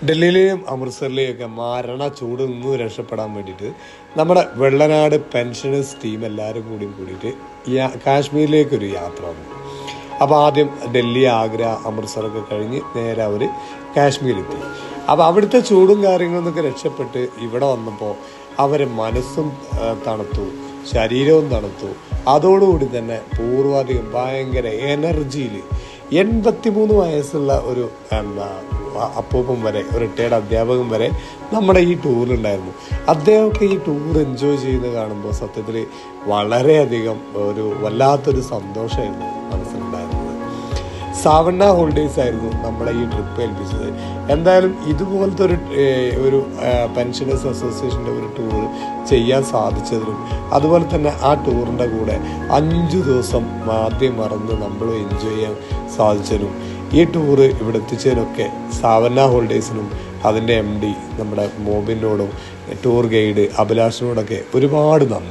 ഡൽഹിയിലെയും അമൃത്സറിലെയൊക്കെ മരണ ചൂട് നിന്ന് രക്ഷപ്പെടാൻ വേണ്ടിയിട്ട് നമ്മുടെ വെള്ളനാട് പെൻഷനേഴ്സ് ടീം എല്ലാവരും കൂടിയിട്ട് കാശ്മീരിലേക്കൊരു യാത്ര വന്നു. അപ്പോൾ ആദ്യം ഡൽഹി, ആഗ്ര, അമൃത്സറൊക്കെ കഴിഞ്ഞ് നേരെ അവർ കാശ്മീരെത്തി. അപ്പോൾ അവിടുത്തെ ചൂടും കാര്യങ്ങളൊക്കെ രക്ഷപ്പെട്ട് ഇവിടെ വന്നപ്പോൾ അവരെ മനസ്സും തണുത്തു, ശരീരവും തണുത്തു. അതോടുകൂടി തന്നെ പൂർവാധികം ഭയങ്കര എനർജിയിൽ 83 വയസ്സുള്ള ഒരു അപ്പൂപ്പൻ വരെ, ഒരു റിട്ടയർഡ് അധ്യാപകൻ വരെ നമ്മുടെ ഈ ടൂറിലുണ്ടായിരുന്നു. അദ്ദേഹമൊക്കെ ഈ ടൂർ എൻജോയ് ചെയ്യുന്നത് കാണുമ്പോൾ സത്യത്തിൽ വളരെയധികം ഒരു വല്ലാത്തൊരു സന്തോഷമായിരുന്നു മനസ്സിലുണ്ടായിരുന്നത്. സാവണ്ണ ഹോളിഡേയ്സ് ആയിരുന്നു നമ്മളെ ഈ ട്രിപ്പ് ഏൽപ്പിച്ചത്. എന്തായാലും ഇതുപോലത്തെ ഒരു പെൻഷനേഴ്സ് അസോസിയേഷൻ്റെ ഒരു ടൂർ ചെയ്യാൻ സാധിച്ചതിനും അതുപോലെ തന്നെ ആ ടൂറിൻ്റെ കൂടെ 5 ദിവസം ആദ്യം മറന്ന് നമ്മൾ എൻജോയ് ചെയ്യാൻ സാധിച്ചതിനും ഈ ടൂറ് ഇവിടെ എത്തിച്ചതിനൊക്കെ സാവന്ന ഹോളിഡേയ്സിനും അതിൻ്റെ MD നമ്മുടെ മോബിനോടും ടൂർ ഗൈഡ് അഭിലാഷിനോടൊക്കെ ഒരുപാട് നന്ദി.